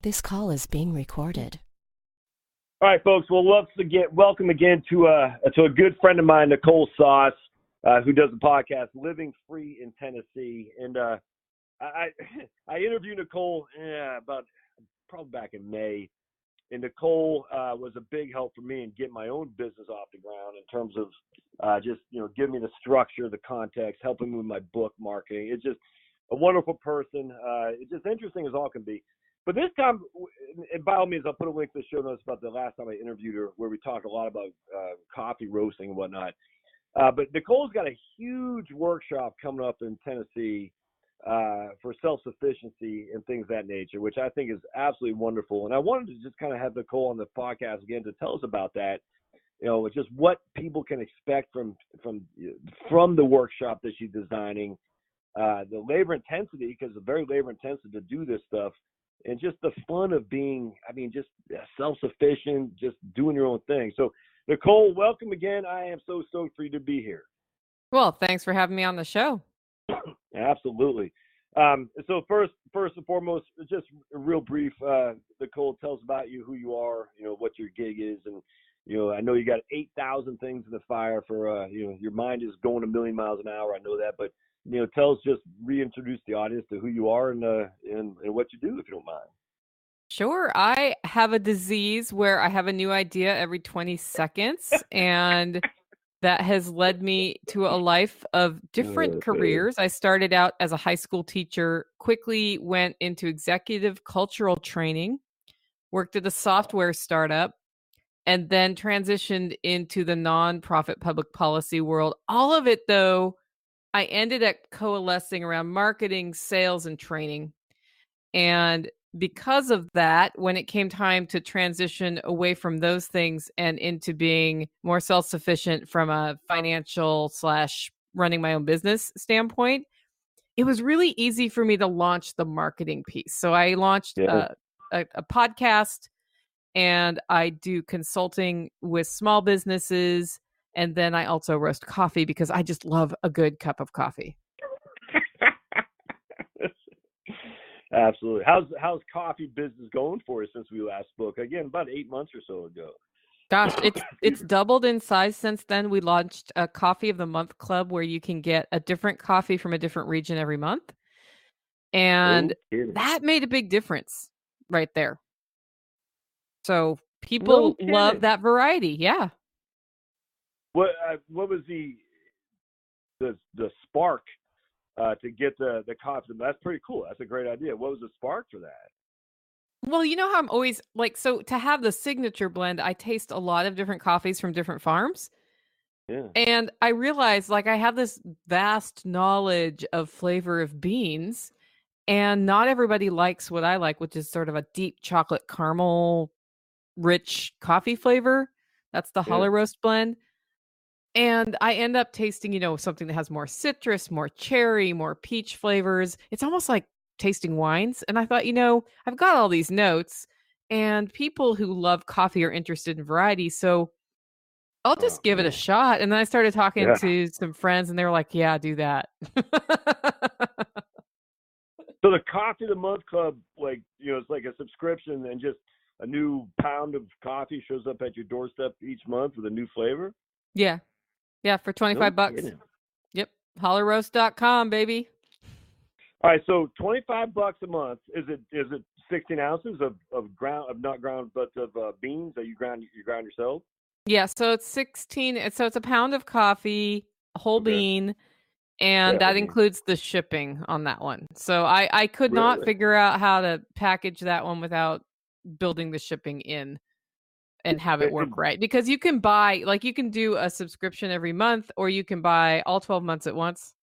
This call is being recorded. All right, folks. Well, welcome again to a good friend of mine, Nicole Sauce, who does a podcast, Living Free in Tennessee. And I interviewed Nicole about probably back in May. And Nicole was a big help for me in getting my own business off the ground in terms of just giving me the structure, the context, helping me with my book marketing. It's just a wonderful person. It's just interesting as all can be. But this time, and by all means, I'll put a link to the show notes about the last time I interviewed her, where we talked a lot about coffee roasting and whatnot. But Nicole's got a huge workshop coming up in Tennessee for self-sufficiency and things of that nature, which I think is absolutely wonderful. And I wanted to just kind of have Nicole on the podcast again to tell us about that. Just what people can expect from the workshop that she's designing, the labor intensity, because it's very labor intensive to do this stuff. And just the fun of being, just self-sufficient, just doing your own thing. So, Nicole, welcome again. I am so stoked for you to be here. Well, thanks for having me on the show. Absolutely. So first and foremost, just a real brief, Nicole, tell us about you, who you are, what your gig is. And, I know you got 8,000 things in the fire for, your mind is going a million miles an hour. I know that, but tell us, just reintroduce the audience to who you are and what you do, if you don't mind. Sure. I have a disease where I have a new idea every 20 seconds, and that has led me to a life of different careers. I started out as a high school teacher, quickly went into executive cultural training, worked at a software startup, and then transitioned into the nonprofit public policy world. All of it, though, I ended up coalescing around marketing, sales, and training. And because of that, when it came time to transition away from those things and into being more self-sufficient from a financial / running my own business standpoint, it was really easy for me to launch the marketing piece. So I launched a podcast, and I do consulting with small businesses. And then I also roast coffee because I just love a good cup of coffee. Absolutely. How's coffee business going for you since we last spoke? Again, about 8 months or so ago. Gosh, it's doubled in size since then. We launched a Coffee of the Month Club where you can get a different coffee from a different region every month. And that made a big difference right there. So people love that variety. Yeah. What was the spark to get the coffee? That's pretty cool. That's a great idea. What was the spark for that? Well, you know how I'm always so to have the signature blend, I taste a lot of different coffees from different farms. Yeah. And I realized I have this vast knowledge of flavor of beans, and not everybody likes what I like, which is sort of a deep chocolate caramel rich coffee flavor. That's the Hollow Roast blend. And I end up tasting, something that has more citrus, more cherry, more peach flavors. It's almost like tasting wines. And I thought, I've got all these notes, and people who love coffee are interested in variety. So I'll just give it a shot. And then I started talking to some friends, and they were like, yeah, do that. So the Coffee of the Month Club, it's like a subscription, and just a new pound of coffee shows up at your doorstep each month with a new flavor? Yeah. Yeah, for $25. Yep. Hollowroast.com, baby. All right, so $25 a month. Is it 16 ounces of not ground, but of beans that you ground yourself? Yeah, so it's 16. So it's a pound of coffee, a whole bean, and that includes the shipping on that one. So I could not figure out how to package that one without building the shipping in and have it work right. Because you can buy, you can do a subscription every month, or you can buy all 12 months at once,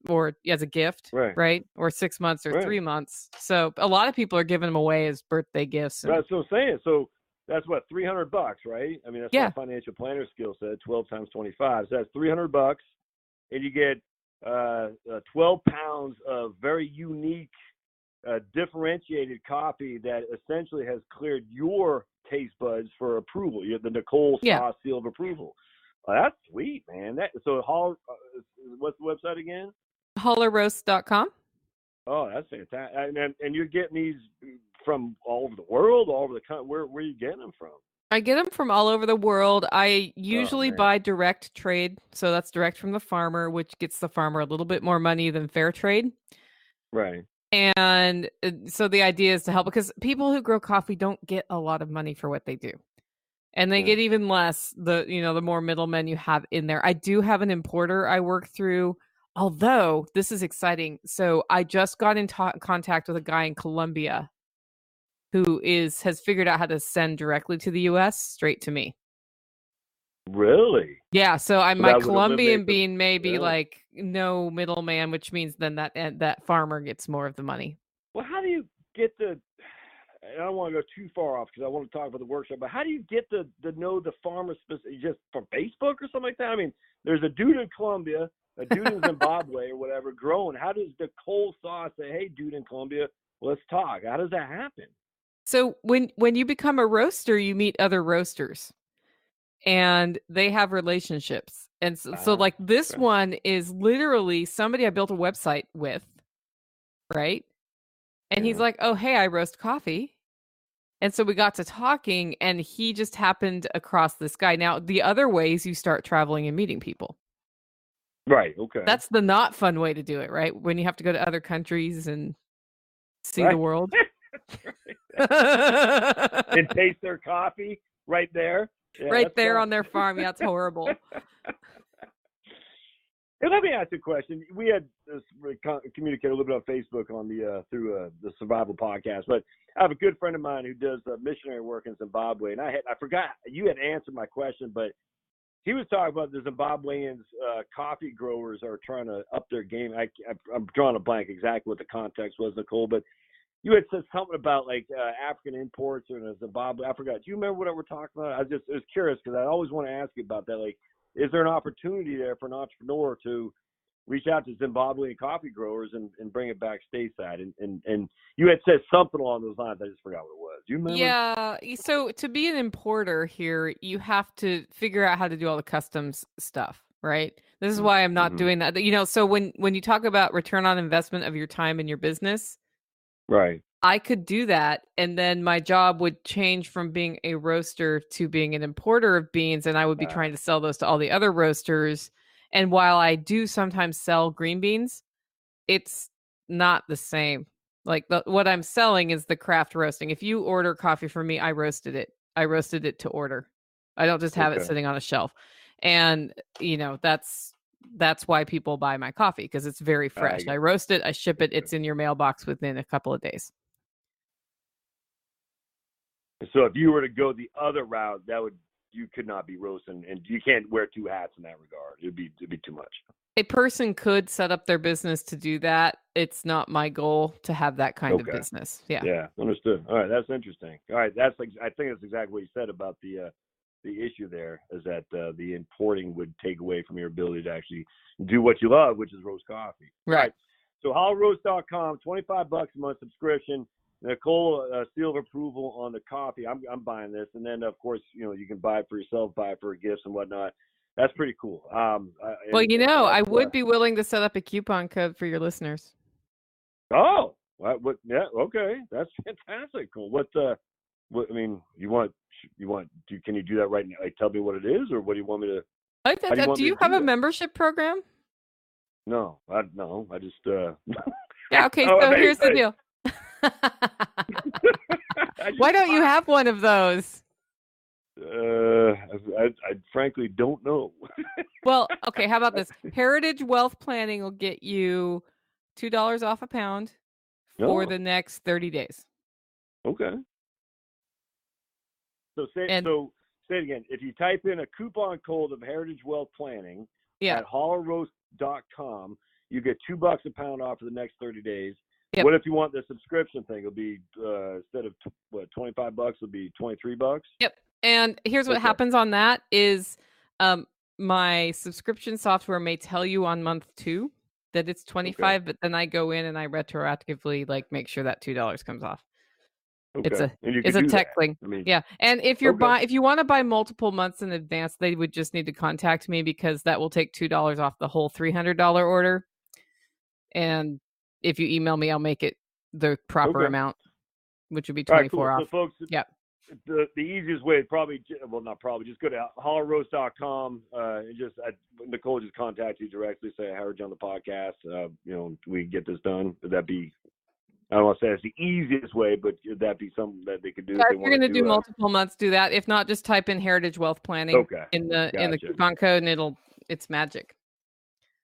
or as a gift, right? Or 6 months or 3 months. So a lot of people are giving them away as birthday gifts. That's what I'm saying. So that's what, $300, right? That's what financial planner skill said, 12 times 25. So that's $300, and you get 12 pounds of very unique, differentiated coffee that essentially has cleared your taste buds for approval. You have the Nicole Sauce seal of approval. That's sweet, man. What's the website again? Hollowroast.com. Oh, that's fantastic. And you're getting these from all over the world, all over the country? Where are you getting them from? I get them from all over the world. I usually buy direct trade. So that's direct from the farmer, which gets the farmer a little bit more money than fair trade. Right. And so the idea is to help because people who grow coffee don't get a lot of money for what they do. And they get even less the more middlemen you have in there. I do have an importer I work through, although this is exciting. So I just got in contact with a guy in Colombia who has figured out how to send directly to the US straight to me. Really? Yeah, so my Colombian bean may be like no middleman, which means then that farmer gets more of the money. Well, how do you get I don't want to go too far off because I want to talk about the workshop, but how do you get to know the farmer specifically? Just from Facebook or something like that? I mean, there's a dude in Colombia, a dude in Zimbabwe or whatever growing. How does Nicole Sauce say, hey, dude in Colombia, let's talk? How does that happen? So when you become a roaster, you meet other roasters and they have relationships. And so like this one is literally somebody I built a website with, right? And he's like, oh, hey, I roast coffee. And so we got to talking and he just happened across this guy. Now, the other ways you start traveling and meeting people. Right. Okay. That's the not fun way to do it, right? When you have to go to other countries and see the world. And taste their coffee right there. Yeah, right there fun. On their farm. Yeah, it's horrible. Hey, let me ask you a question. We had communicated a little bit on Facebook on through the Survival Podcast, but I have a good friend of mine who does missionary work in Zimbabwe, and I forgot you had answered my question, but he was talking about the Zimbabweans coffee growers are trying to up their game. I'm drawing a blank exactly what the context was, Nicole, but you had said something about like African imports or Zimbabwe. I forgot. Do you remember what we're talking about? I was curious because I always want to ask you about that. Like, is there an opportunity there for an entrepreneur to reach out to Zimbabwean coffee growers and bring it back stateside? And you had said something along those lines. I just forgot what it was. Do you remember? Yeah. So to be an importer here, you have to figure out how to do all the customs stuff, right? This is why I'm not doing that. So when you talk about return on investment of your time in your business, right. I could do that. And then my job would change from being a roaster to being an importer of beans. And I would be trying to sell those to all the other roasters. And while I do sometimes sell green beans, it's not the same. Like what I'm selling is the craft roasting. If you order coffee from me, I roasted it. I roasted it to order. I don't just have it sitting on a shelf. And, that's why people buy my coffee because it's very fresh. I roast it, I ship it, it's in your mailbox within a couple of days. So if you were to go the other route, you could not be roasting, and you can't wear two hats in that regard. It'd be too much. A person could set up their business to do that. It's not my goal to have that kind of business. Yeah. Yeah, understood. All right, that's interesting. All right, I think that's exactly what you said about the issue there is that the importing would take away from your ability to actually do what you love, which is roast coffee. Right. So hollowroast.com, $25 a month subscription. Nicole, seal of approval on the coffee. I'm buying this, and then of course you can buy it for yourself, buy it for gifts and whatnot. That's pretty cool. I would be willing to set up a coupon code for your listeners. Oh, what? Yeah, okay, that's fantastic. Cool. What I mean, can you do that right now? Like, tell me what it is, or what do you want me to? Do you have a membership program? No, I just. Yeah. Okay. So here's the deal. Why don't you have one of those? I frankly don't know. Well, okay. How about this? Heritage Wealth Planning will get you $2 off a pound for the next 30 days. Okay. So say it again. If you type in a coupon code of Heritage Wealth Planning at hollowroast.com, you get $2 a pound off for the next 30 days. Yep. What if you want the subscription thing? It'll be instead of $25, it'll be $23. Yep. And here's what happens on that is my subscription software may tell you on month 2 that it's $25, but then I go in and I retroactively make sure that $2 comes off. Okay. It's a tech thing. Yeah. And if if you want to buy multiple months in advance, they would just need to contact me because that will take $2 off the whole $300 order. And if you email me, I'll make it the proper amount. which would be All right, 24 cool. off. So, folks, Yep. the easiest way probably, well, not probably, just go to hollerroast.com and Nicole just contact you directly, say, I heard you on the podcast. We can get this done. Would that be, I don't want to say it's the easiest way, but would that be something that they could do Yeah, if they if you're wanted going to to? do multiple months, do that. If not, just type in Heritage Wealth Planning Okay. in the Gotcha. coupon code, and it's magic.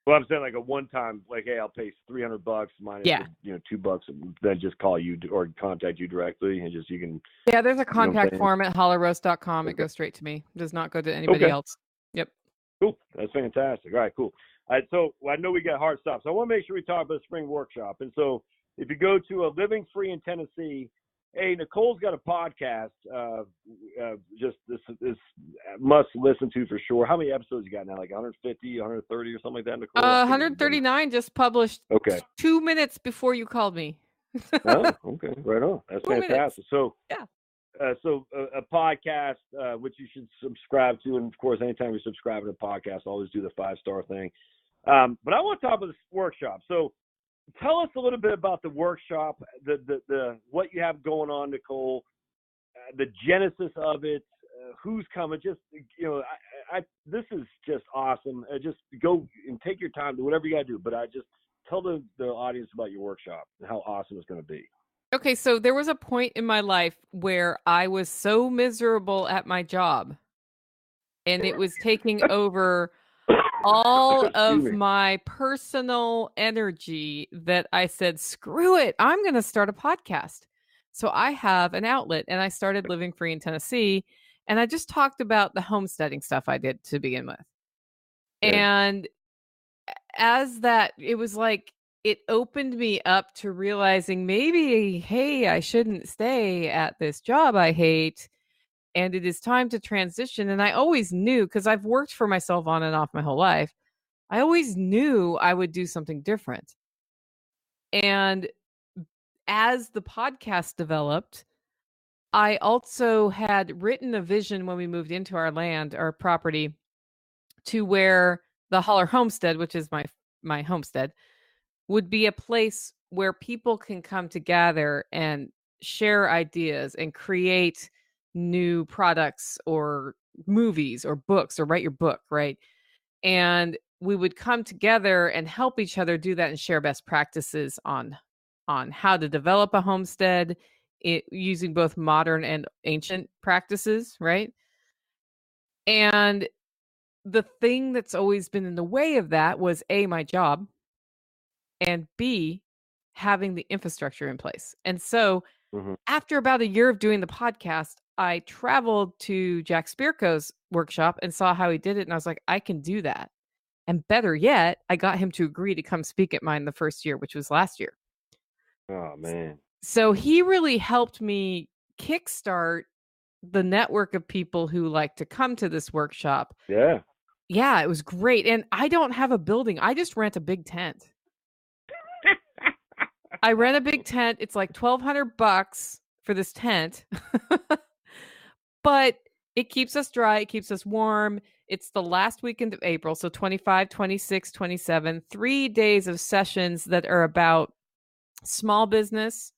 Well, I'm saying like a one-time, like, hey, I'll pay $300 minus, Yeah. $2, then just call you or contact you directly, and just you can. Yeah, there's a contact saying? form at hollerroast.com. It Okay. goes straight to me. It does not go to anybody else. Yep. Cool. That's fantastic. All right, cool. All right, so I know we got hard stops. So I want to make sure we talk about the spring workshop. And so if you go to Living Free in Tennessee, hey, Nicole's got a podcast. Just this must listen to for sure. How many episodes you got now? Like 150, 130 or something like that, Nicole? 139 just published. Okay. 2 minutes before you called me. Oh, okay. Right on. That's 2 minutes. fantastic. So, yeah. A podcast, which you should subscribe to. And, of course, anytime you subscribe to a podcast, always do the 5-star thing. But I want to talk about this workshop. So tell us a little bit about the workshop, the what you have going on, Nicole, the genesis of it, who's coming. Just, this is just awesome. Just go and take your time, do whatever you got to do. But I just tell the audience about your workshop and how awesome it's going to be. Okay, so there was a point in my life where I was so miserable at my job, and it was taking over all of my personal energy that I said, screw it, I'm going to start a podcast. So I have an outlet, and I started Living Free in Tennessee, and I just talked about the homesteading stuff I did to begin with. Yeah. And as that, it was like, it opened me up to realizing maybe, hey, I shouldn't stay at this job I hate, and it is time to transition. And I always knew, because I've worked for myself on and off my whole life, I always knew I would do something different. And as the podcast developed, I also had written a vision when we moved into our land, our property, to where the Holler Homestead, which is my homestead, would be a place where people can come together and share ideas and create new products or movies or books or write your book, right? And we would come together and help each other do that and share best practices on how to develop a homestead using both modern and ancient practices, right? And the thing that's always been in the way of that was A, my job, and B, having the infrastructure in place. And so after about a year of doing the podcast, I traveled to Jack Spirko's workshop and saw how he did it. And I was like, I can do that. And better yet, I got him to agree to come speak at mine the first year, which was last year. Oh, man. So he really helped me kickstart the network of people who like to come to this workshop. Yeah. Yeah, it was great. And I don't have a building. I just rent a big tent. I rent a big tent. It's like $1,200 for this tent. But it keeps us dry. It keeps us warm. It's the last weekend of April. So 25, 26, 27, 3 days of sessions that are about small business,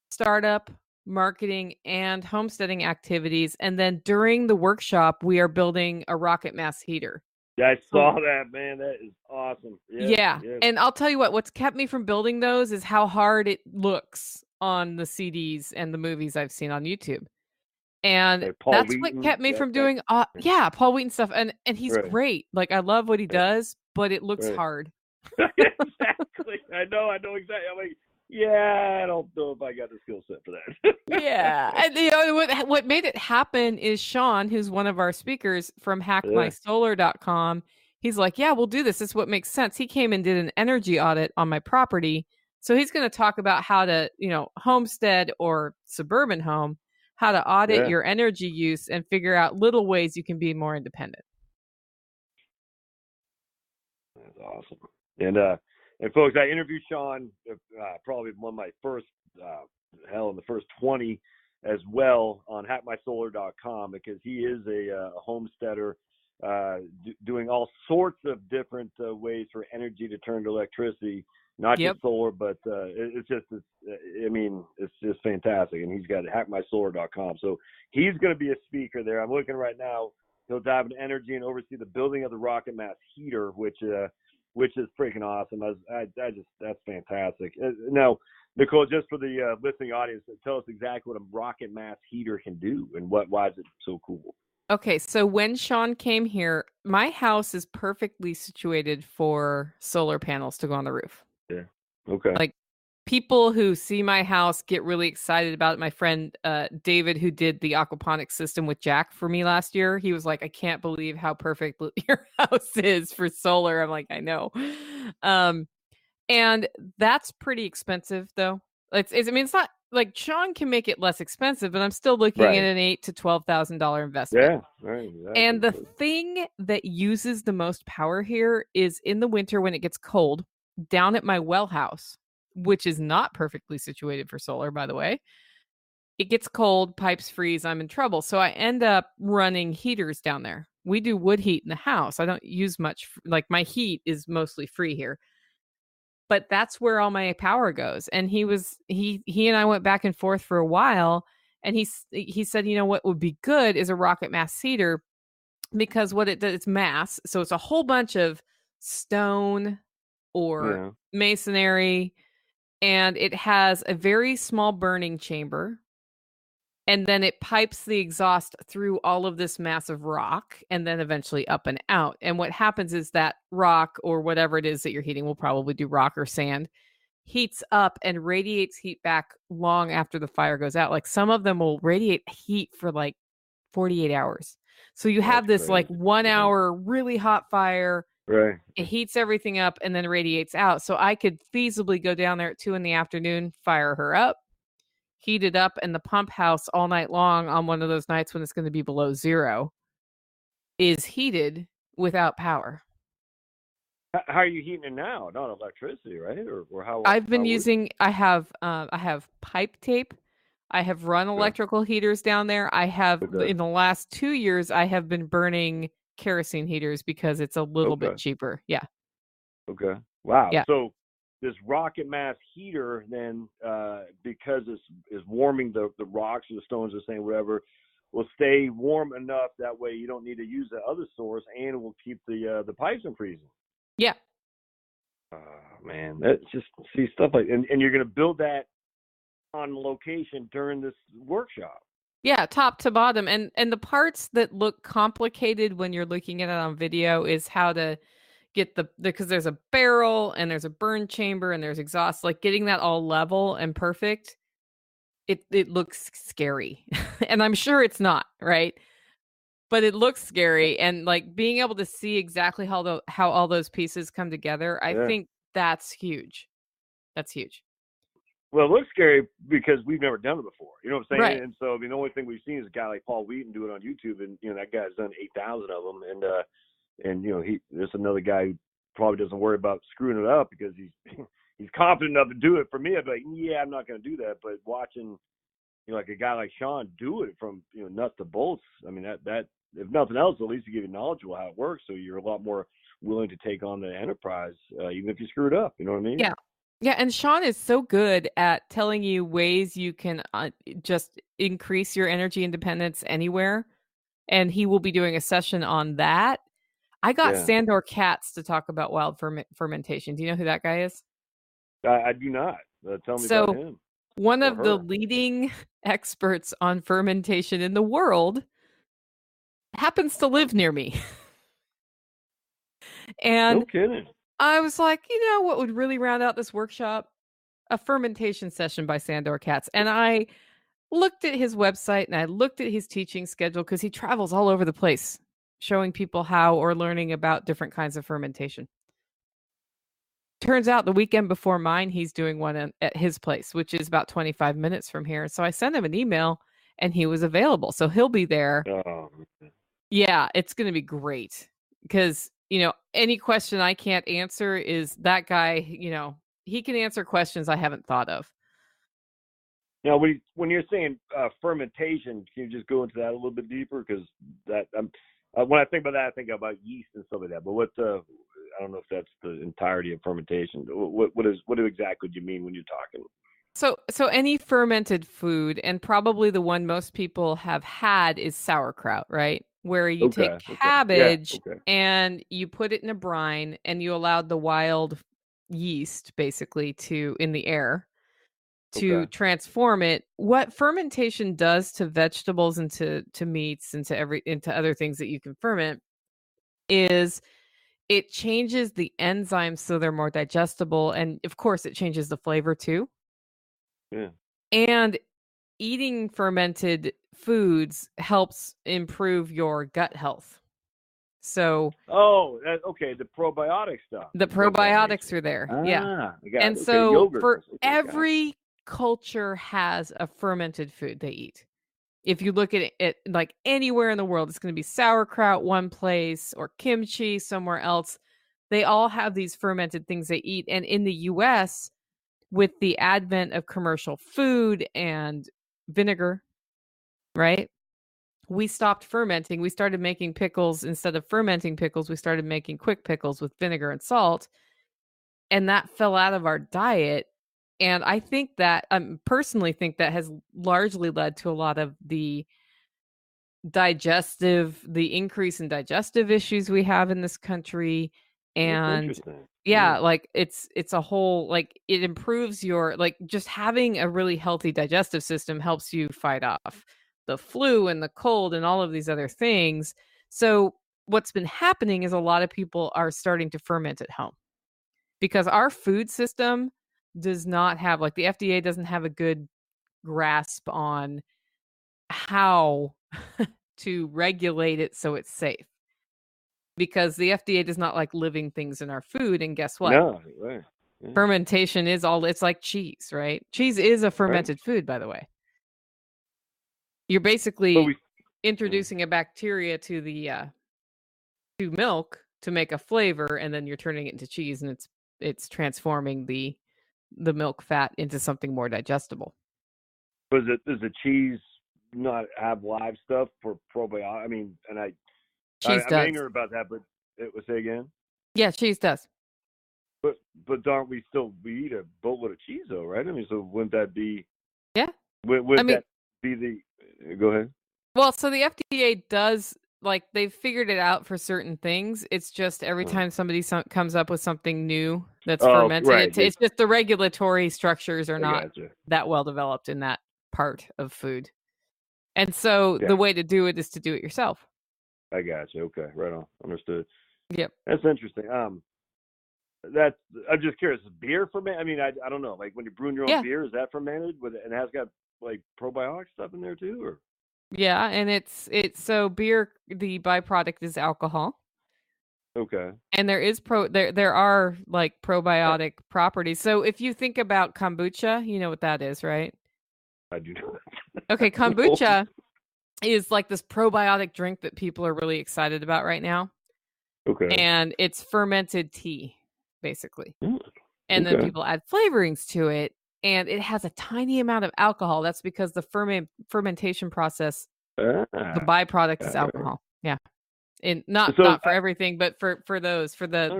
startup, marketing, and homesteading activities. And then during the workshop, we are building a rocket mass heater. Yeah, I saw that, man. That is awesome. Yeah. And I'll tell you what's kept me from building those is how hard it looks on the CDs and the movies I've seen on YouTube. And like that's Wheaton, what kept me from doing Paul Wheaton stuff. And he's great. Like, I love what he does, but it looks hard. Exactly. I know exactly. I'm like, yeah, I don't know if I got the skill set for that. Yeah. And what made it happen is Sean, who's one of our speakers from hackmysolar.com. He's like, yeah, we'll do this. This is what makes sense. He came and did an energy audit on my property. So he's going to talk about how to, homestead or suburban home, how to audit your energy use and figure out little ways you can be more independent. That's awesome. And folks, I interviewed Sean probably one of my first, in the first 20 as well on hackmysolar.com, because he is a homesteader doing all sorts of different ways for energy to turn to electricity. not Yep. just solar, but it's just fantastic. And he's got hackmysolar.com. So he's going to be a speaker there. I'm looking right now. He'll dive into energy and oversee the building of the rocket mass heater, which is freaking awesome. That's fantastic. Now, Nicole, just for the listening audience, tell us exactly what a rocket mass heater can do and why is it so cool? Okay, so when Sean came here, my house is perfectly situated for solar panels to go on the roof. Yeah. Okay. Like, people who see my house get really excited about it. My friend David, who did the aquaponics system with Jack for me last year, he was like, I can't believe how perfect your house is for solar. I'm like, I know. And that's pretty expensive, though. It's not like Sean can make it less expensive, but I'm still looking at Right. an $8,000 to $12,000 investment. Yeah. Right. Exactly. And the thing that uses the most power here is in the winter when it gets cold, down at my well house, which is not perfectly situated for solar, by the way. It gets cold, pipes freeze, I'm in trouble. So I end up running heaters down there. We do wood heat in the house. I don't use much, like my heat is mostly free here. But that's where all my power goes. And he and I went back and forth for a while, and he said, you know what would be good is a rocket mass heater, because what it does, it's mass. So it's a whole bunch of stone or masonry, and it has a very small burning chamber. And then it pipes the exhaust through all of this massive rock and then eventually up and out. And what happens is that rock, or whatever it is that you're heating, we'll probably do rock or sand, heats up and radiates heat back long after the fire goes out. Like, some of them will radiate heat for like 48 hours. So you have this like 1 hour really hot fire. Right. It heats everything up and then radiates out. So I could feasibly go down there at 2 p.m, fire her up, heat it up, and the pump house all night long on one of those nights when it's going to be below zero is heated without power. How are you heating it now? Not electricity, right? Or how? I've been using. I have pipe tape. I have run electrical heaters down there. I have in the last 2 years. I have been burning kerosene heaters because it's a little bit cheaper. Yeah. Okay. Wow. Yeah. So this rocket mass heater then, because it's warming the rocks or the stones or saying whatever, will stay warm enough that way you don't need to use the other source, and it will keep the pipes from freezing. Yeah. Man, that's just see stuff like, and you're going to build that on location during this workshop. Yeah, top to bottom. And the parts that look complicated when you're looking at it on video is how to get because there's a barrel and there's a burn chamber and there's exhaust, like getting that all level and perfect. It looks scary. And I'm sure it's not, right? But it looks scary, and like being able to see exactly how all those pieces come together, I think that's huge. That's huge. Well, it looks scary because we've never done it before. You know what I'm saying? Right. And so, I mean, the only thing we've seen is a guy like Paul Wheaton do it on YouTube, and that guy's done 8,000 of them, and there's another guy who probably doesn't worry about screwing it up because he's confident enough to do it. For me, I'd be like, yeah, I'm not going to do that. But watching, like a guy like Sean do it from nuts to bolts, I mean that if nothing else, at least to give you knowledge of how it works, so you're a lot more willing to take on the enterprise, even if you screw it up. You know what I mean? Yeah. Yeah, and Sean is so good at telling you ways you can just increase your energy independence anywhere, and he will be doing a session on that. I got Sandor Katz to talk about wild fermentation. Do you know who that guy is? I do not. Tell me about him. One of the leading experts on fermentation in the world happens to live near me. And no kidding. I was like, what would really round out this workshop? A fermentation session by Sandor Katz. And I looked at his website and I looked at his teaching schedule because he travels all over the place showing people how or learning about different kinds of fermentation. Turns out the weekend before mine, he's doing one at his place, which is about 25 minutes from here. So I sent him an email and he was available. So he'll be there. Oh. Yeah, it's going to be great because, any question I can't answer is that guy, he can answer questions I haven't thought of. Now, when you're saying fermentation, can you just go into that a little bit deeper? Because when I think about that, I think about yeast and stuff like that. But I don't know if that's the entirety of fermentation. What exactly do you mean when you're talking? So any fermented food, and probably the one most people have had is sauerkraut, right? Where you take Okay, yeah, cabbage okay, and you put it in a brine and you allowed the wild yeast basically to in the air to okay, transform it. What fermentation does to vegetables and to meats and into other things that you can ferment is it changes the enzymes so they're more digestible, and of course it changes the flavor too. yeah. And eating fermented foods helps improve your gut health. So Oh, okay. The probiotic stuff the and things of that probiotics nature. are there. Yeah. I got And it. Okay, so yogurt. for Okay, got it. every culture has a fermented food they eat. If you look at it like anywhere in the world, it's going to be sauerkraut one place or kimchi somewhere else. They all have these fermented things they eat. And in the US, with the advent of commercial food and vinegar, right? We stopped fermenting. We started making pickles instead of fermenting pickles. We started making quick pickles with vinegar and salt, and that fell out of our diet. And I think that personally think that has largely led to a lot of the increase in digestive issues we have in this country. That's And interesting. yeah, like it's a whole, like, it improves your, like, just having a really healthy digestive system helps you fight off the flu and the cold and all of these other things. So what's been happening is a lot of people are starting to ferment at home because our food system does not have, like, the FDA doesn't have a good grasp on how to regulate it so it's safe, because the FDA does not like living things in our food. And guess what? No, right. Yeah, Fermentation is all, it's like cheese, right? Cheese is a right. fermented food, by the way. You're But basically yeah. introducing a bacteria to the to milk to make a flavor, and then you're turning it into cheese, and it's transforming the milk fat into something more digestible. Does the cheese not have live stuff for probiotic? I mean, and Cheese I'm does. ignorant about that, but it would say again. Yeah, cheese does. But don't we eat a boatload of cheese though, right? I mean, so wouldn't that be? Yeah. I Would mean, that be the? Go ahead. well, so the FDA does, like, they've figured it out for certain things. It's just every time somebody comes up with something new that's Oh, fermented, right. it's just the regulatory structures are I not gotcha. that well developed in that part of food. And so Yeah, the way to do it is to do it yourself. I gotcha. Okay, right on. Understood. Yep. That's interesting. That's I'm just curious. Is beer fermented? I mean, I don't know. Like when you're brewing your own Yeah. beer, is that fermented with it, and it has got like probiotic stuff in there too, or? Yeah, and it's so beer, the byproduct is alcohol. Okay. And there are like probiotic properties. So if you think about kombucha, you know what that is, right? I do not. Okay, No. kombucha is like this probiotic drink that people are really excited about right now. Okay. And it's fermented tea, basically. Mm, And then okay. people add flavorings to it, and it has a tiny amount of alcohol. That's because the fermentation process, the Ah, byproduct is all right. alcohol. Yeah. And not So for everything, but for the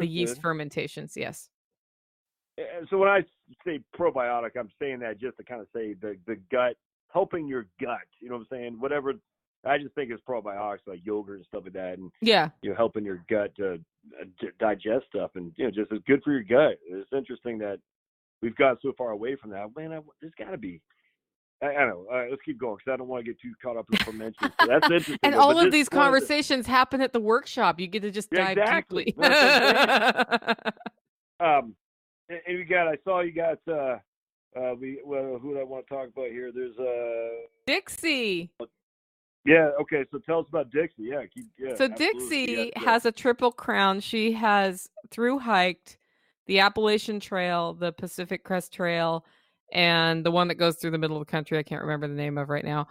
yeast understood. fermentations, yes. So when I say probiotic, I'm saying that just to kind of say the gut, helping your gut. You know what I'm saying? Whatever. I just think it's probiotics like yogurt and stuff like that, and Yeah. helping your gut to digest stuff, and just it's good for your gut. It's interesting that we've gotten so far away from that. Man, there's got to be. I don't know. All right, let's keep going because I don't want to get too caught up in fermentation. So that's interesting. And Though, all but of just these wanted to, conversations happen at the workshop. You get to just yeah, dive exactly. deeply. That's what I'm saying. And you got. I saw you got. Who do I want to talk about here? There's Dixie. Yeah. Okay. So tell us about Dixie. Yeah. So Absolutely. Dixie has a triple crown. She has through hiked the Appalachian Trail, the Pacific Crest Trail, and the one that goes through the middle of the country. I can't remember the name of right now.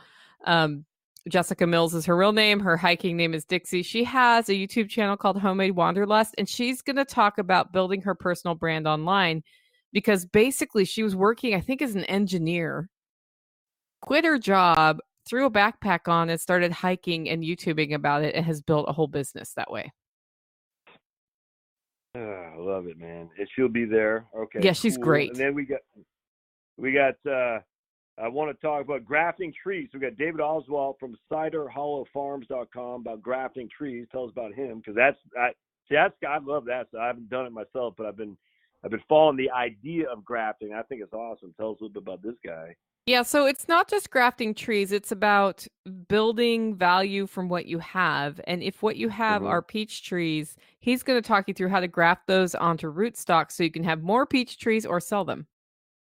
Jessica Mills is her real name. Her hiking name is Dixie. She has a YouTube channel called Homemade Wanderlust, and she's going to talk about building her personal brand online because basically she was working, I think, as an engineer, quit her job, threw a backpack on, and started hiking and YouTubing about it, and has built a whole business that way. I love it, man. And she'll be there. Okay, Yeah, she's cool. great. And then we got. I want to talk about grafting trees. We got David Oswald from CiderHollowFarms.com about grafting trees. Tell us about him, because I love that. So I haven't done it myself, but I've been following the idea of grafting. I think it's awesome. Tell us a little bit about this guy. Yeah, so it's not just grafting trees, it's about building value from what you have. And if what you have are peach trees, he's going to talk you through how to graft those onto rootstock so you can have more peach trees or sell them,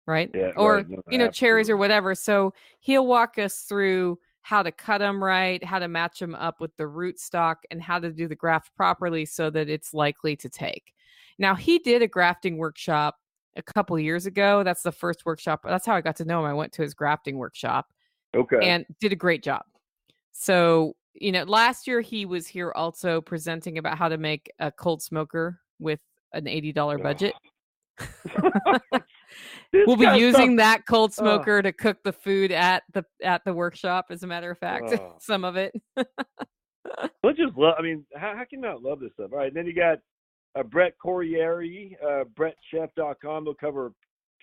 right? Yeah, Or, right. No, cherries or absolutely. whatever. So he'll walk us through how to cut them right, how to match them up with the rootstock, and how to do the graft properly so that it's likely to take. Now, he did a grafting workshop a couple years ago. That's the first workshop. That's how I got to know him. I went to his grafting workshop Okay. and did a great job. So, last year he was here also presenting about how to make a cold smoker with an $80 budget. We'll be using that cold smoker to cook the food at the workshop, as a matter of fact, some of it. Let's just love. I mean, how can you not love this stuff? All right, and then you got Brett Corriere, BrettChef.com. They'll cover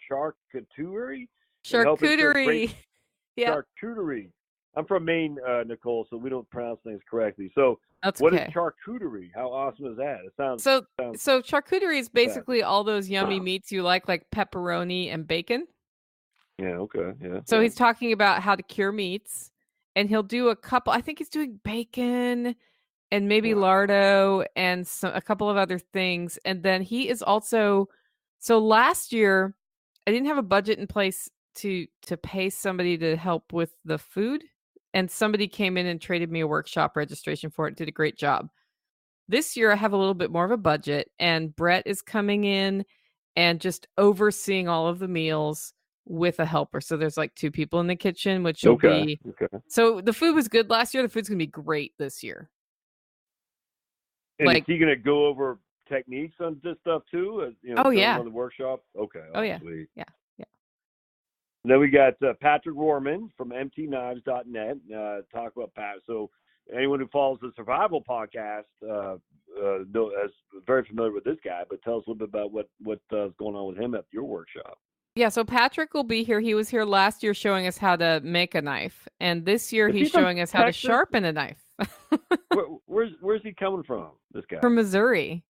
charcuterie. Charcuterie. Yeah. Charcuterie. I'm from Maine, Nicole, so we don't pronounce things correctly. So that's what okay. is charcuterie? How awesome is that? It sounds so charcuterie is basically all those yummy meats you like pepperoni and bacon. Yeah, okay. Yeah. So he's talking about how to cure meats, and he'll do a couple. I think he's doing bacon and maybe lardo and a couple of other things. And then he is also, so last year I didn't have a budget in place to pay somebody to help with the food, and somebody came in and traded me a workshop registration for it. Did a great job. This year I have a little bit more of a budget, and Brett is coming in and just overseeing all of the meals with a helper. So there's like 2 people in the kitchen, which will be okay. So the food was good last year. The food's gonna be great this year. And is he going to go over techniques on this stuff too? Oh yeah. On the workshop. Okay. Oh yeah. Sweet. Yeah. And then we got Patrick Rohrman from mtknives.net. Talk about Pat. So anyone who follows the Survival podcast is very familiar with this guy. But tell us a little bit about what's going on with him at your workshop. Yeah, so Patrick will be here. He was here last year showing us how to make a knife, and this year he's showing us how to sharpen a knife. Where's he coming from? This guy from Missouri.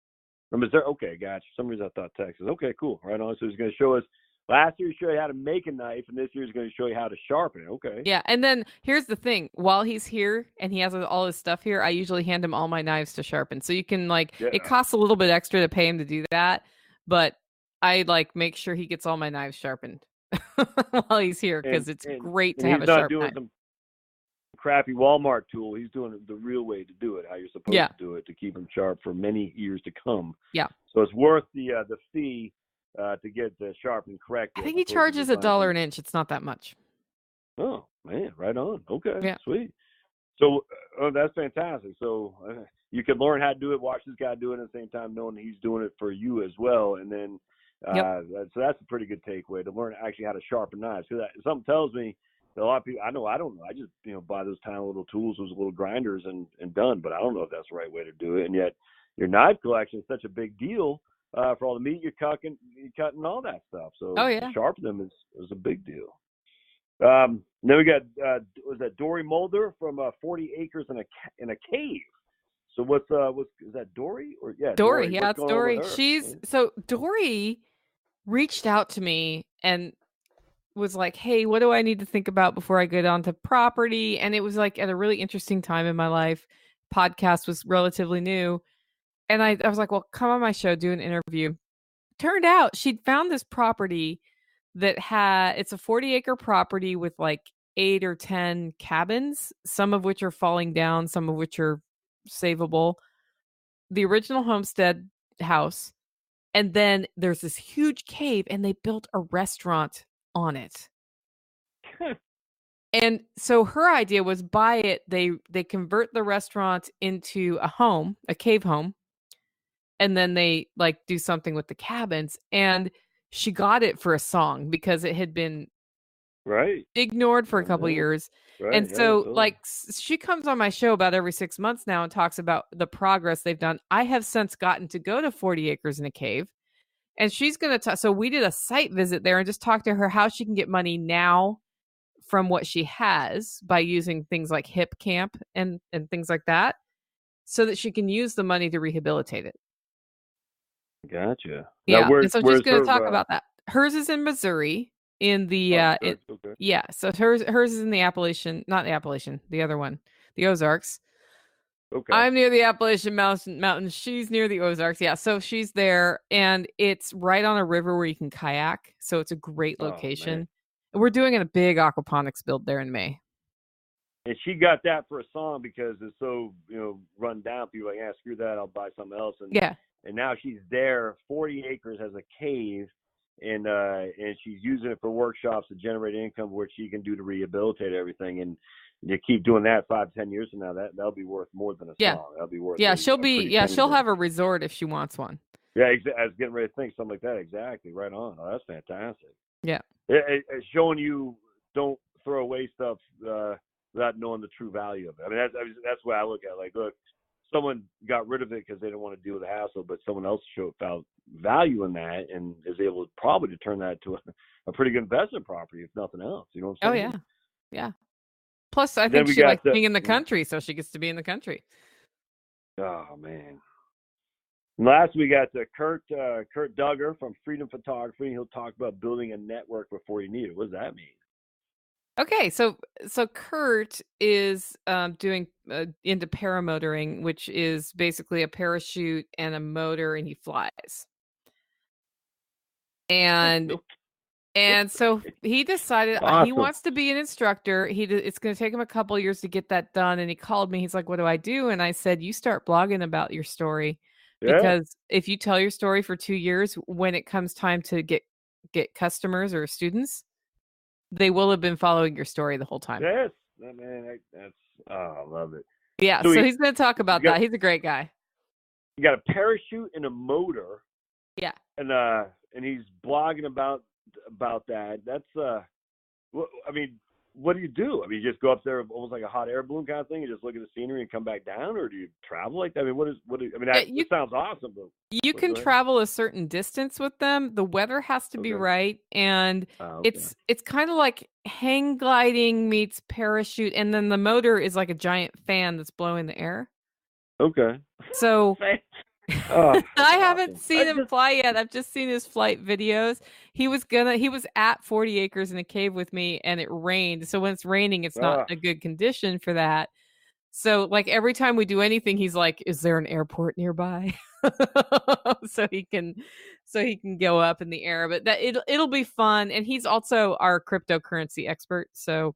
From Missouri. Okay, gotcha. For some reason I thought Texas. Okay, cool. Right on. So he's going to show us. Last year he showed you how to make a knife, and this year he's going to show you how to sharpen it. Okay. Yeah, and then here's the thing: while he's here and he has all his stuff here, I usually hand him all my knives to sharpen. So you can it costs a little bit extra to pay him to do that, but I make sure he gets all my knives sharpened while he's here, because it's great to have a sharp knife. Some crappy Walmart tool. He's doing it the real way to do it, how you're supposed to do it, to keep them sharp for many years to come. Yeah. So it's worth the fee to get sharpened correctly. I think he charges $1 an inch. It's not that much. Oh man, right on. Okay, yeah, sweet. So that's fantastic. So you can learn how to do it, watch this guy do it at the same time, knowing he's doing it for you as well, and then. So that's a pretty good takeaway, to learn actually how to sharpen knives. Because something tells me that a lot of people, I don't know. I just buy those tiny little tools, those little grinders, and done. But I don't know if that's the right way to do it. And yet, your knife collection is such a big deal for all the meat you're cutting all that stuff. So to sharpen them is a big deal. Then we got was that Dory Mulder from 40 Acres in a Cave. So what's is that Dory or Dory? Yeah, it's Dory. Dory reached out to me and was like, "Hey, what do I need to think about before I get onto property?" And it was at a really interesting time in my life. Podcast was relatively new, and I was like, "Well, come on my show, do an interview." Turned out she'd found this property that it's a 40-acre property with 8 or 10 cabins, some of which are falling down, some of which are savable. The original homestead house, and then there's this huge cave, and they built a restaurant on it. And so her idea was buy it. They convert the restaurant into a cave home, and then they do something with the cabins. And she got it for a song because it had been Right. ignored for a couple Yeah. years. Right. And Yeah. so, Totally. like, she comes on my show about every 6 months now and talks about the progress they've done. I have since gotten to go to 40 Acres in a Cave, and she's going to talk. So, we did a site visit there and just talked to her how she can get money now from what she has by using things like Hip Camp and things like that, so that she can use the money to rehabilitate it. Gotcha. Now, Yeah, and so she's where's going to talk her? about that. Hers is in Missouri, in the Oh, okay. yeah. So hers is in the Appalachian, not the Appalachian, the other one, the Ozarks. Okay. I'm near the Appalachian Mountains. She's near the Ozarks. Yeah, so she's there, and it's right on a river where you can kayak. So it's a great Oh man. location. And we're doing a big aquaponics build there in May. And she got that for a song because it's so run down. People are like, yeah, screw that, I'll buy something else. Yeah, And now she's there. 40 acres has a cave, and she's using it for workshops to generate income, which she can do to rehabilitate everything. And you keep doing that 5-10 years from now, that'll be worth more than a yeah, song. That'll be worth yeah. a pretty penny. She'll have a resort if she wants one. Yeah, I was getting ready to think something like that. Exactly, right on. Oh, that's fantastic. Yeah, It's showing you don't throw away stuff without knowing the true value of it. I mean, that's the way I look at it. Like, look, someone got rid of it because they didn't want to deal with the hassle, but someone else found value in that and is able to probably to turn that to a pretty good investment property, if nothing else. You know what I'm oh saying? yeah, yeah. Plus, I Then think we she got likes being in the country, so she gets to be in the country. oh man. And last we got Kurt Duggar from Freedom Photography. He'll talk about building a network before you need it. What does that mean? Okay, so Kurt is doing into paramotoring, which is basically a parachute and a motor, and he flies. And so he decided he Awesome. wants to be an instructor. It's going to take him a couple years to get that done. And he called me. He's like, "What do I do?" And I said, "You start blogging about your story, Yeah. because if you tell your story for 2 years, when it comes time to get customers or students, they will have been following your story the whole time." Yes. Man, that's I love it. Yeah, So so he's going to talk about that. He's a great guy. you got a parachute and a motor, Yeah. and he's blogging about that. That's I mean, what do you do? I mean, you just go up there almost like a hot air balloon kind of thing and just look at the scenery and come back down, or do you travel like that? I mean, I mean, You that sounds awesome, but you can travel a certain distance with them. The weather has to be right, and okay. it's kind of like hang gliding meets parachute, and then the motor is like a giant fan that's blowing the air. Okay. So Oh, I haven't awesome. seen him fly yet. I've just seen his flight videos. He was at 40 Acres in a Cave with me, and it rained. So when it's raining, it's not a good condition for that. So like every time we do anything, he's like, "Is there an airport nearby?" so he can go up in the air. But that it'll be fun. And he's also our cryptocurrency expert. So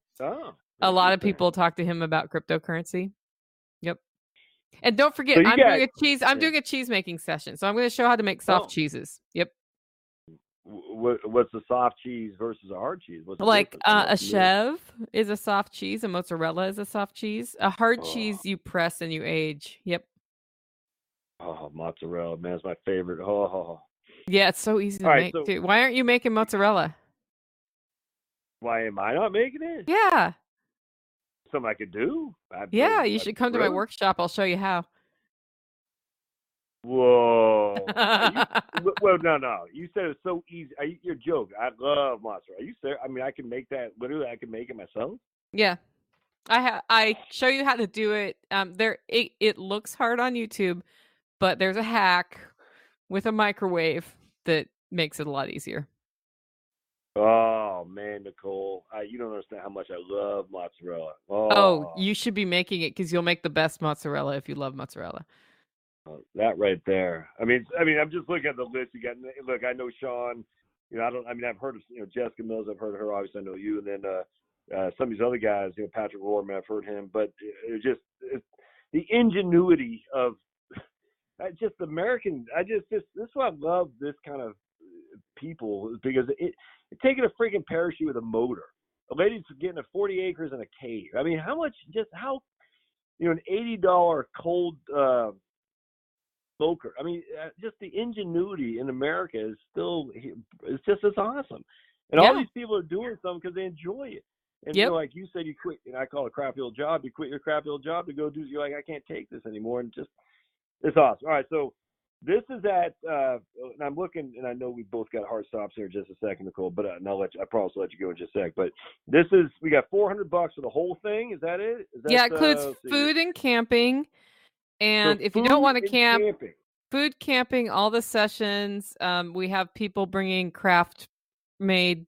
a lot of people talk to him about cryptocurrency. Yep. And don't forget, I'm doing a cheese making session. So I'm going to show how to make soft cheeses. Yep. What's the soft cheese versus a hard cheese? What's the Like difference? a chev is a soft cheese, a mozzarella is a soft cheese. A hard cheese you press and you age. Yep. Oh, mozzarella, man, it's my favorite. Oh. Yeah, it's so easy to make too. Why aren't you making mozzarella? Why am I not making it? Yeah. Something I could do. You should come to my workshop. I'll show you how. Whoa. Well, no. You said it's so easy. You're joking. I love mozzarella. Are you serious? I mean, I can make that. Literally, I can make it myself. Yeah. I show you how to do it. It looks hard on YouTube, but there's a hack with a microwave that makes it a lot easier. Oh man, Nicole, you don't understand how much I love mozzarella. Oh, you should be making it because you'll make the best mozzarella if you love mozzarella. That right there. I mean, I'm just looking at the list. You got. Look, I know Sean. I've heard of Jessica Mills. I've heard of her. Obviously, I know you. And then some of these other guys. Patrick Rohrman. I've heard him. But it's the ingenuity of just American. This is why I love this kind of people, because it's taking a freaking parachute with a motor. A lady's getting a 40 acres in a cave. I mean, how much? Just how? An $80 cold. Smoker. I mean, just the ingenuity in America is just as awesome. And all these people are doing something because they enjoy it. And Yep. like you said, you quit, and I call it a crappy old job. You quit your crappy old job to go do. You're like, I can't take this anymore, and just it's awesome. All right, so this is at, and I'm looking, and I know we both got hard stops here in just a second, Nicole. But and I promise I'll let you go in just a sec. But this is, we got $400 for the whole thing. Is that it? Is that, it includes food and camping. And so if you don't want to camp, camping. Food, camping, all the sessions. We have people bringing craft made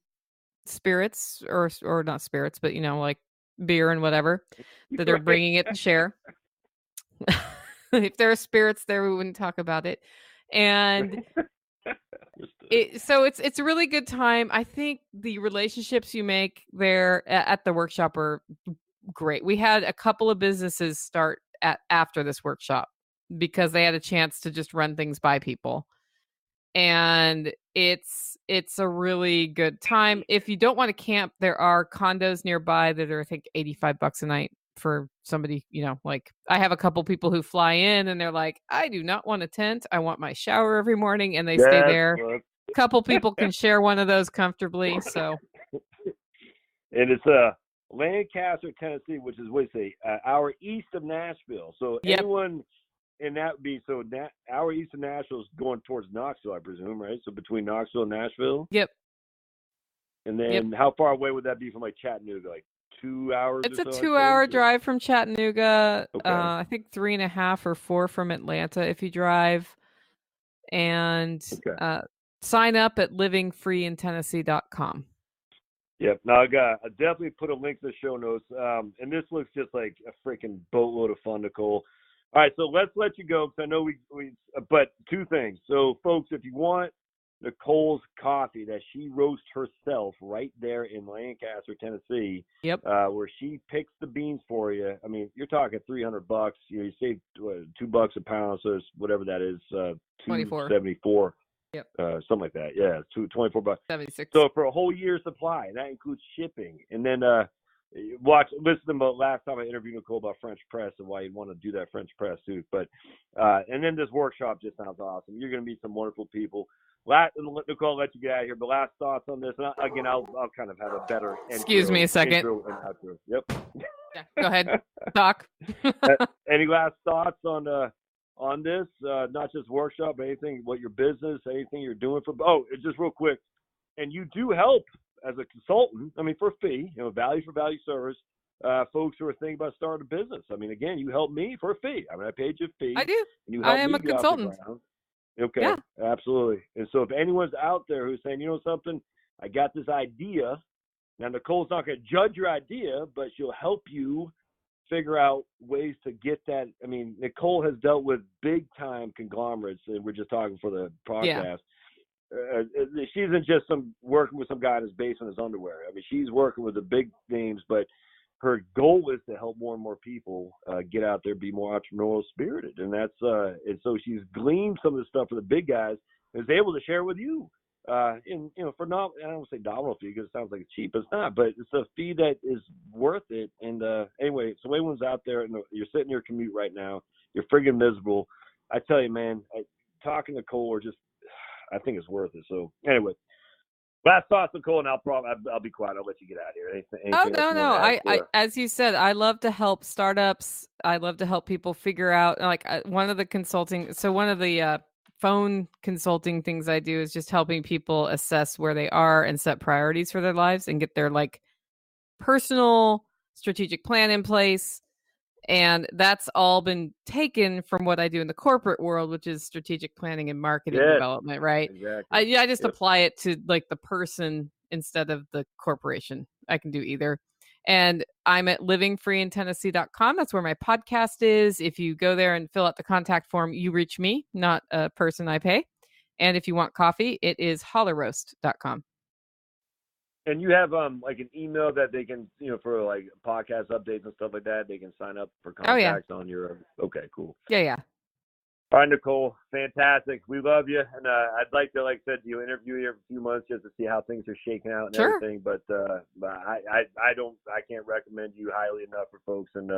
spirits or not spirits, but like beer and whatever that they're bringing it to share. If there are spirits there, we wouldn't talk about it. And so it's a really good time. I think the relationships you make there at the workshop are great. We had a couple of businesses start after this workshop because they had a chance to just run things by people. And it's a really good time. If you don't want to camp, there are condos nearby that are, I think, $85 a night for somebody, like I have a couple people who fly in and they're like, I do not want a tent. I want my shower every morning, and they stay there. A couple people can share one of those comfortably. So, and it's Lancaster, Tennessee, which is hour east of Nashville. So anyone, and that would be hour east of Nashville is going towards Knoxville, I presume, right? So between Knoxville and Nashville. Yep. And then how far away would that be from like Chattanooga? Like 2 hours? It's or a so, 2-hour drive from Chattanooga. Okay. I think 3.5 or 4 from Atlanta if you drive. And sign up at livingfreeintennessee.com. Yep. Now I definitely put a link to the show notes. And this looks just like a freaking boatload of fun, Nicole. All right, so let's let you go because I know but two things. So, folks, if you want Nicole's coffee that she roasts herself right there in Lancaster, Tennessee, where she picks the beans for you. I mean, you're talking $300. You save $2 a pound, so it's whatever that is, $2.74. Yep. Something like that. Yeah, $24. 76. So for a whole year's supply, that includes shipping, and then listen to the last time I interviewed Nicole about French press and why you'd want to do that French press too. But and then this workshop just sounds awesome. You're going to meet some wonderful people. Nicole, I'll let you get out of here. But last thoughts on this, and again, I'll kind of have a better Excuse me a second. Intro and outro. Yep. Yeah, go ahead. Talk. Any last thoughts on this? Not just workshop, but anything, what your business, anything you're doing for? Oh, just real quick, and you do help as a consultant. I mean, for a fee, value for value service. Folks who are thinking about starting a business. I mean, again, you helped me for a fee. I mean, I paid you a fee. I do. And you I am a consultant. Okay, yeah. Absolutely. And so if anyone's out there who's saying, something, I got this idea. Now, Nicole's not going to judge your idea, but she'll help you figure out ways to get that. I mean, Nicole has dealt with big-time conglomerates, and we're just talking for the podcast. Yeah. She isn't just working with some guy in his basement in his underwear. I mean, she's working with the big names, but her goal is to help more and more people get out there, be more entrepreneurial spirited. And that's and so she's gleaned some of the stuff for the big guys and is able to share with you. And for not, I don't want to say nominal fee because it sounds like it's cheap. It's not, but it's a fee that is worth it. And anyway, so anyone's out there and you're sitting in your commute right now, you're friggin' miserable. I tell you, man, talking to Nicole or just, I think it's worth it. So anyway, last thoughts, Nicole, and I'll be quiet. I'll let you get out of here. Anything no. I as you said, I love to help startups. I love to help people figure out one of the phone consulting things I do is just helping people assess where they are and set priorities for their lives and get their personal strategic plan in place. And that's all been taken from what I do in the corporate world, which is strategic planning and marketing development, right? Exactly. I just apply it to the person instead of the corporation. I can do either. And I'm at livingfreeintennessee.com. That's where my podcast is. If you go there and fill out the contact form, you reach me, not a person I pay. And if you want coffee, it is hollerroast.com. And you have an email that they can, for podcast updates and stuff like that, they can sign up for contacts on your. Okay, cool. Yeah. All right, Nicole, fantastic. We love you, and I'd like to, like I said, interview you every few months just to see how things are shaking out and everything. But I can't recommend you highly enough for folks. And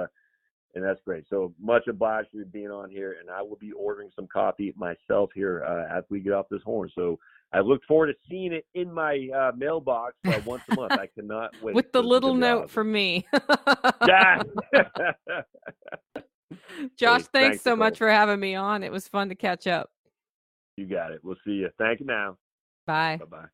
And that's great. So much obliged for you being on here, and I will be ordering some coffee myself here after we get off this horn. So I look forward to seeing it in my mailbox once a month. I cannot wait. With the little note from me. Yeah. Josh, Hey, thanks so Nicole. much for having me on. It was fun to catch up. You got it. We'll see you. Thank you now. Bye. Bye-bye.